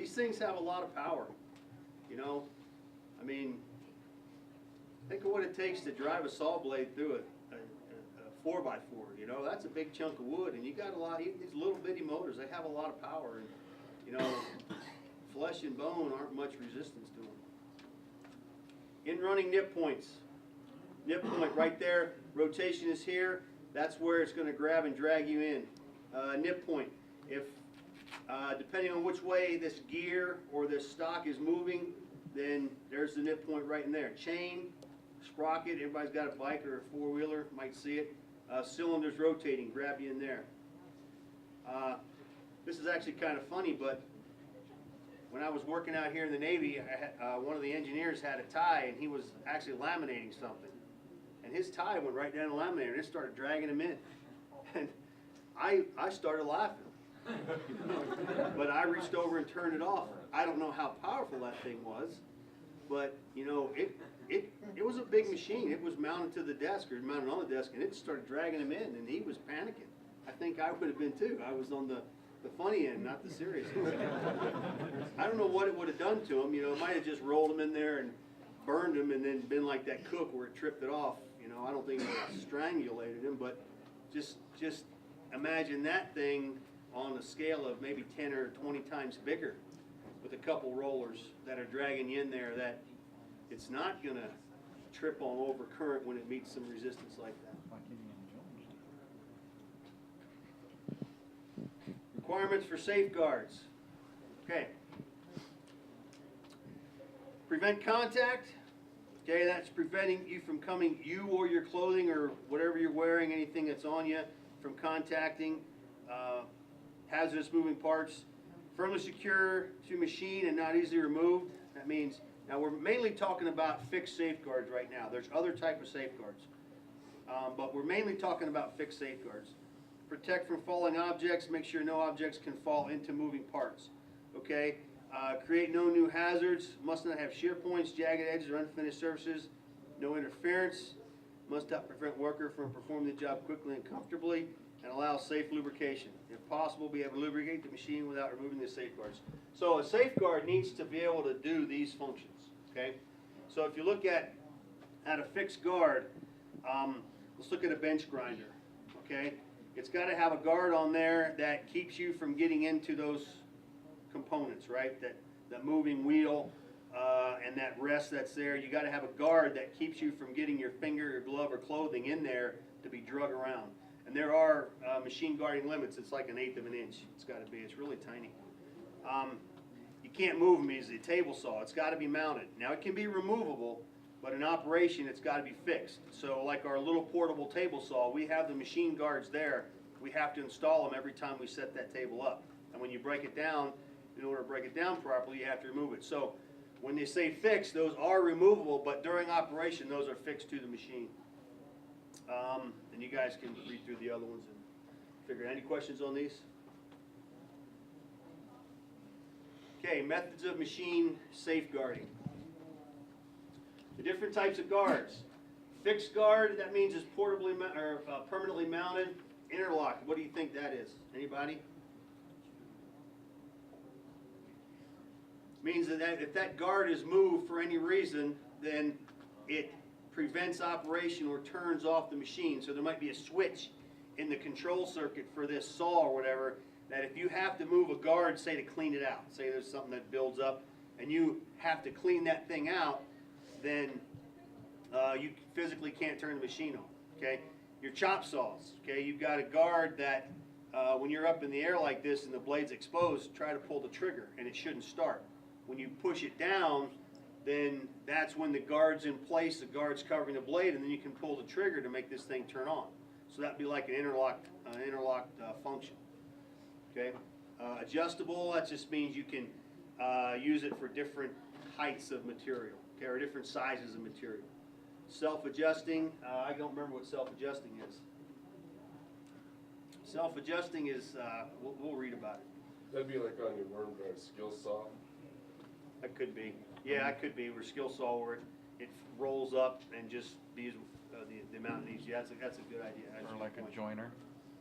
These things have a lot of power, you know. I mean, think of what it takes to drive a saw blade through a 4x4, you know. That's a big chunk of wood, and you got a lot, these little bitty motors, they have a lot of power, and, you know, flesh and bone aren't much resistance to them. In running nip points. Nip point right there, rotation is here, that's where it's going to grab and drag you in. Nip point, if depending on which way this gear or this stock is moving, then there's the nip point right in there. Chain, sprocket, everybody's got a bike or a four-wheeler, might see it. Cylinders rotating, grab you in there. This is actually kind of funny, but when I was working out here in the Navy, one of the engineers had a tie, and he was actually laminating something. And his tie went right down the laminator, and it started dragging him in. And I started laughing. But I reached over and turned it off. I don't know how powerful that thing was, but you know, it was a big machine. It was mounted to the desk, or mounted on the desk, and it started dragging him in, and he was panicking. I think I would have been too. I was on the funny end, not the serious end. I don't know what it would have done to him. You know, it might have just rolled him in there and burned him, and then been like that cook where it tripped it off. You know, I don't think it would have strangulated him, but just imagine that thing on a scale of maybe 10 or 20 times bigger, with a couple rollers that are dragging you in there, that it's not going to trip on over current when it meets some resistance like that. Requirements for safeguards. Okay. Prevent contact. Okay, that's preventing you from coming, you or your clothing or whatever you're wearing, anything that's on you, from contacting hazardous moving parts. Firmly secure to machine and not easily removed. That means, now we're mainly talking about fixed safeguards right now. There's other type of safeguards, but we're mainly talking about fixed safeguards. Protect from falling objects. Make sure no objects can fall into moving parts. Okay. Create no new hazards. Must not have shear points, jagged edges, or unfinished surfaces. No interference. Must not prevent worker from performing the job quickly and comfortably, and allow safe lubrication. If possible, be able to lubricate the machine without removing the safeguards. So a safeguard needs to be able to do these functions. Okay. So if you look at a fixed guard, let's look at a bench grinder. Okay. It's got to have a guard on there that keeps you from getting into those components, right? That moving wheel and that rest that's there. You got to have a guard that keeps you from getting your finger, your glove, or clothing in there to be drug around. And there are machine guarding limits. It's like 1/8 of an inch. It's got to be. It's really tiny. You can't move them easily. A table saw. It's got to be mounted. Now it can be removable, but in operation it's got to be fixed. So like our little portable table saw, we have the machine guards there. We have to install them every time we set that table up. And when you break it down, in order to break it down properly, you have to remove it. So when they say fixed, those are removable, but during operation those are fixed to the machine. And you guys can read through the other ones and figure. Any questions on these? Okay, methods of machine safeguarding. The different types of guards. Fixed guard, that means it's portably or permanently mounted. Interlock, what do you think that is? Anybody? Means that if that guard is moved for any reason, then it prevents operation or turns off the machine. So there might be a switch in the control circuit for this saw or whatever, that if you have to move a guard, say to clean it out, say there's something that builds up and you have to clean that thing out, then you physically can't turn the machine on. Okay, your chop saws. Okay, you've got a guard that when you're up in the air like this and the blade's exposed, try to pull the trigger and it shouldn't start. When you push it down, then that's when the guard's in place, the guard's covering the blade, and then you can pull the trigger to make this thing turn on. So that'd be like an interlocked function. Okay, adjustable, that just means you can use it for different heights of material, okay, or different sizes of material. Self-adjusting, I don't remember what self-adjusting is. Self-adjusting is, we'll read about it. That'd be like on your worm drive skill saw. That could be. Yeah, that could be. Where skill saw, where it rolls up and just be the amount it needs. Yeah, that's a good idea. That's or like a joiner,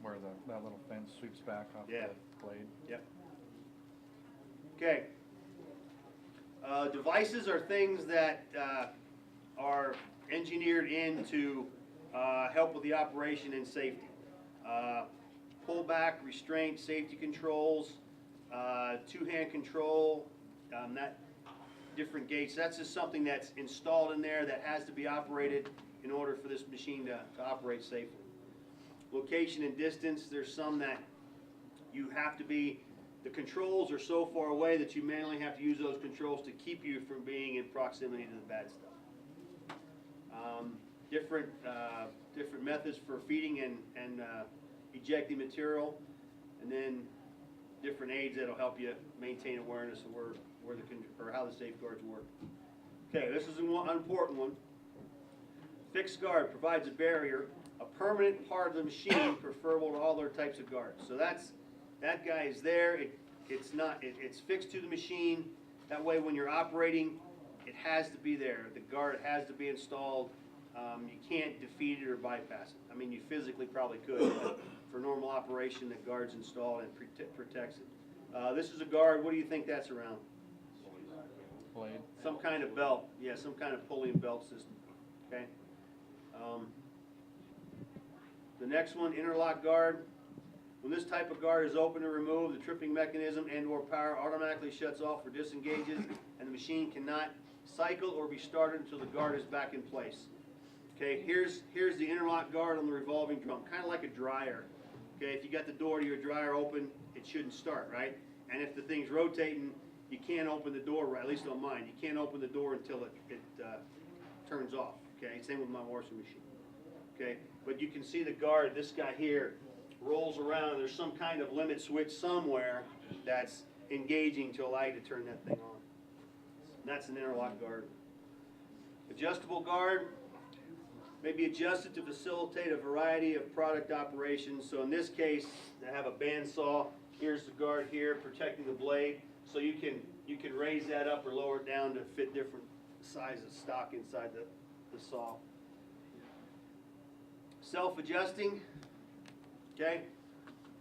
where that little fence sweeps back off the blade. Yep. Okay. Devices are things that are engineered in to help with the operation and safety. Pullback, restraint, safety controls, two-hand control, that different gates. That's just something that's installed in there that has to be operated in order for this machine to operate safely. Location and distance, there's some that you have to be, the controls are so far away that you manually have to use those controls to keep you from being in proximity to the bad stuff. Different methods for feeding and ejecting material, and then different aids that'll help you maintain awareness of or how the safeguards work. Okay, this is an important one. Fixed guard provides a barrier, a permanent part of the machine, preferable to all other types of guards. So that guy is there. It's fixed to the machine. That way, when you're operating, it has to be there. The guard has to be installed. You can't defeat it or bypass it. I mean, you physically probably could, but for normal operation, the guard's installed and protects it. This is a guard. What do you think that's around? Blade. Some kind of belt. Yeah, some kind of pulley and belt system. Okay. The next one, interlock guard. When this type of guard is open or removed, the tripping mechanism and/or power automatically shuts off or disengages, and the machine cannot cycle or be started until the guard is back in place. Okay, here's the interlock guard on the revolving drum, kind of like a dryer. Okay, if you got the door to your dryer open, it shouldn't start, right? And if the thing's rotating, you can't open the door, right? At least on mine, you can't open the door until it turns off. Okay, same with my washing machine. Okay, but you can see the guard. This guy here rolls around. There's some kind of limit switch somewhere that's engaging to allow you to turn that thing on. And that's an interlock guard. Adjustable guard may be adjusted to facilitate a variety of product operations. So in this case, I have a bandsaw. Here's the guard here protecting the blade. So you can raise that up or lower it down to fit different sizes of stock inside the saw. Self-adjusting. Okay,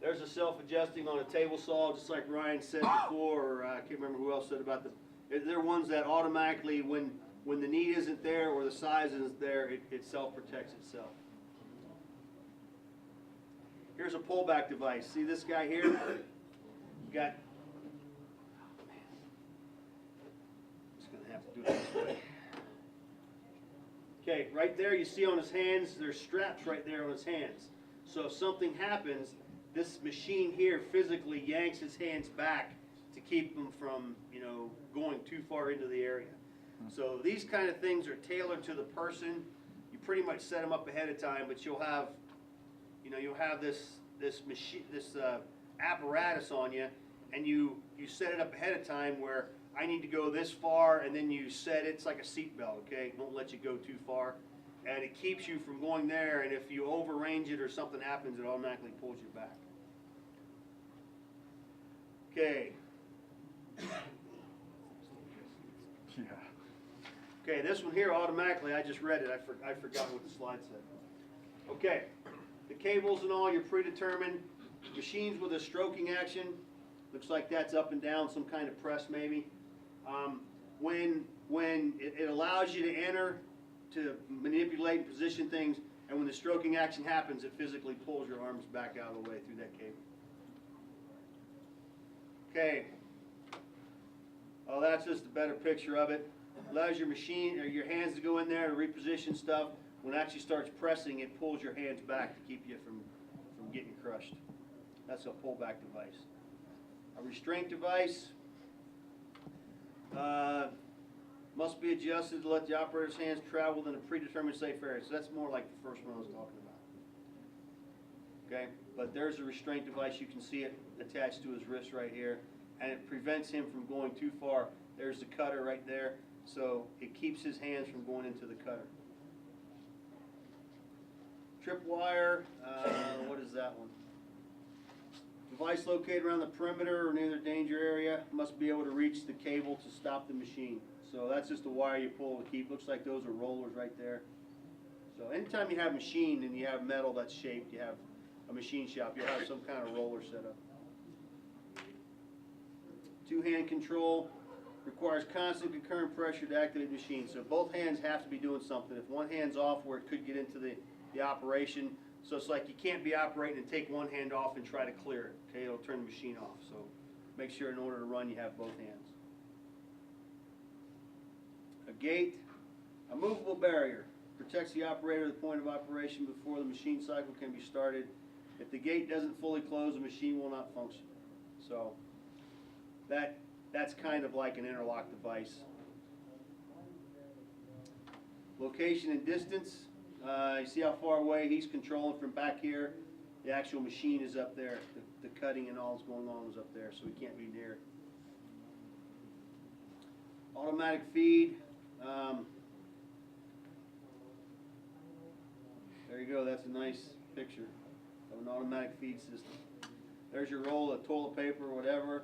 there's a self-adjusting on a table saw, just like Ryan said before, or I can't remember who else said about they're ones that automatically, when the need isn't there or the size isn't there, it self-protects itself. Here's a pullback device. See this guy here? You got, just gonna have to do it this way. Okay, right there you see on his hands, there's straps right there on his hands. So if something happens, this machine here physically yanks his hands back to keep them from, going too far into the area. So these kind of things are tailored to the person. You pretty much set them up ahead of time, but you'll have this machine, this apparatus on you, and you set it up ahead of time where I need to go this far, and then you set it. It's like a seat belt, okay? It won't let you go too far. And it keeps you from going there, and if you overrange it or something happens, it automatically pulls you back. Okay. Yeah. Okay, this one here automatically, I just read it. I forgot what the slide said. Okay, the cables and all, you're predetermined. Machines with a stroking action, looks like that's up and down, some kind of press maybe. When it allows you to enter, to manipulate and position things, and when the stroking action happens, it physically pulls your arms back out of the way through that cable. Okay. Oh, that's just a better picture of it. Allows your machine or your hands to go in there and reposition stuff. When it actually starts pressing, it pulls your hands back to keep you from getting crushed. That's a pullback device. A restraint device must be adjusted to let the operator's hands travel within a predetermined safe area. So that's more like the first one I was talking about. Okay, but there's a restraint device. You can see it attached to his wrist right here, and it prevents him from going too far. There's the cutter right there, so it keeps his hands from going into the cutter. Tripwire, what is that one? Device located around the perimeter or near the danger area must be able to reach the cable to stop the machine. So that's just a wire you pull to keep. Looks like those are rollers right there. So anytime you have machine and you have metal that's shaped, you have a machine shop, you'll have some kind of roller set up. Two-hand control. requires constant concurrent pressure to activate the machine. So both hands have to be doing something. If one hand's off where it could get into the operation, so it's like you can't be operating and take one hand off and try to clear it. Okay, it'll turn the machine off. So make sure in order to run you have both hands. A gate, a movable barrier, protects the operator at the point of operation before the machine cycle can be started. If the gate doesn't fully close, the machine will not function. So that's kind of like an interlock device. Location and distance. You see how far away he's controlling from back here? The actual machine is up there. The cutting and all that's going on is up there, so he can't be near it. Automatic feed. There you go. That's a nice picture of an automatic feed system. There's your roll of toilet paper or whatever.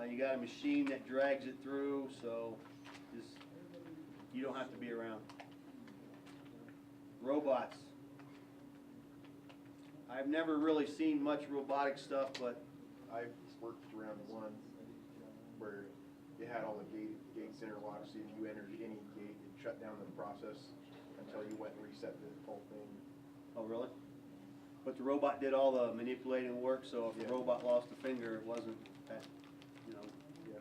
You got a machine that drags it through, so you don't have to be around. Robots. I've never really seen much robotic stuff, but I've worked around one where you had all the gates interlocked, so if you entered any gate, it shut down the process until you went and reset the whole thing. oh really? But the robot did all the manipulating work, so if Yeah. the robot lost a finger, it wasn't that, you know. Yeah.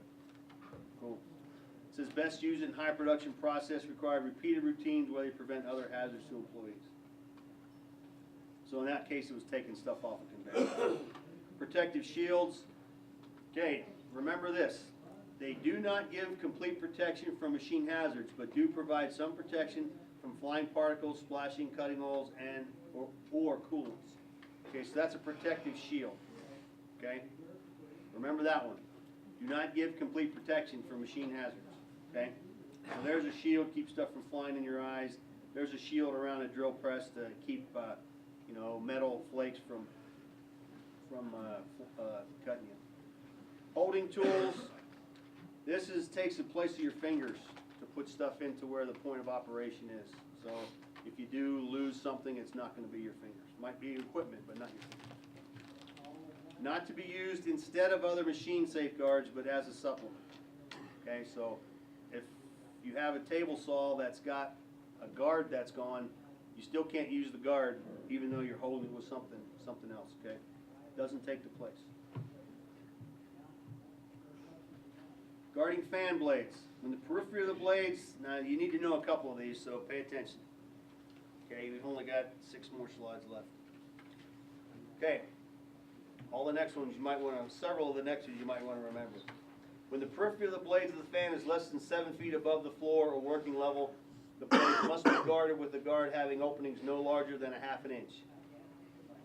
Cool. It says best used in high production process, require repeated routines where they prevent other hazards to employees. So in that case, it was taking stuff off a conveyor. Protective shields. Okay, remember this. They do not give complete protection from machine hazards, but do provide some protection from flying particles, splashing, cutting oils, and or coolants. Okay, so that's a protective shield. Okay, remember that one. Do not give complete protection from machine hazards. Okay, so there's a shield, keep stuff from flying in your eyes. There's a shield around a drill press to keep you know, metal flakes from cutting you. Holding tools. This takes the place of your fingers to put stuff into where the point of operation is. So if you do lose something, it's not going to be your fingers. Might be equipment, but not your fingers. Not to be used instead of other machine safeguards, but as a supplement. Okay, so if you have a table saw that's got a guard that's gone, you still can't use the guard even though you're holding it with something else, okay? Doesn't take the place. Guarding fan blades. When the periphery of the blades, now you need to know a couple of these, so pay attention. Okay, we've only got 6 more slides left. Okay, all the next ones you might want to, several of the next ones you might want to remember. When the periphery of the blades of the fan is less than 7 feet above the floor or working level, the blades must be guarded with the guard having openings no larger than 1/2 inch.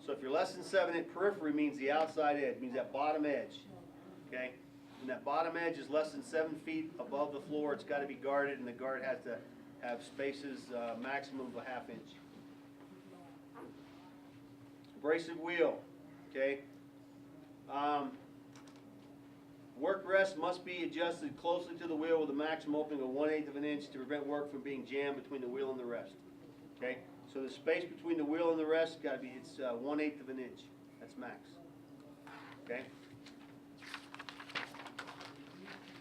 So if you're less than 7 inch, periphery means the outside edge, means that bottom edge. Okay? When that bottom edge is less than 7 feet above the floor, it's got to be guarded, and the guard has to have spaces maximum of 1/2 inch. Abrasive wheel. Okay? Work rest must be adjusted closely to the wheel with a maximum opening of 1/8 of an inch to prevent work from being jammed between the wheel and the rest. Okay, so the space between the wheel and the rest got to be 1/8 of an inch. That's max. Okay.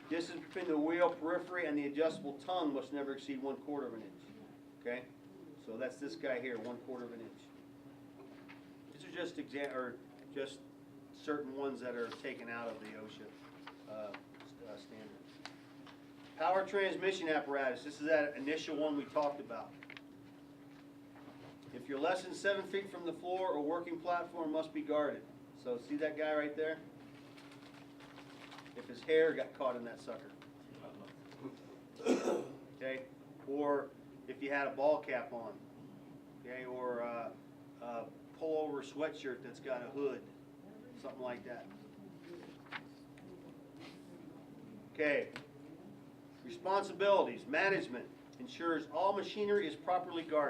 Distance between the wheel periphery and the adjustable tongue must never exceed 1/4 of an inch. Okay, so that's this guy here, 1/4 of an inch. These are just certain ones that are taken out of the OSHA standard. Power transmission apparatus. This is that initial one we talked about. If you're less than 7 feet from the floor, a working platform must be guarded. So see that guy right there? If his hair got caught in that sucker. Okay? Or if you had a ball cap on. Okay? Or a pullover sweatshirt that's got a hood. Something like that. Okay. Responsibilities. Management ensures all machinery is properly guarded.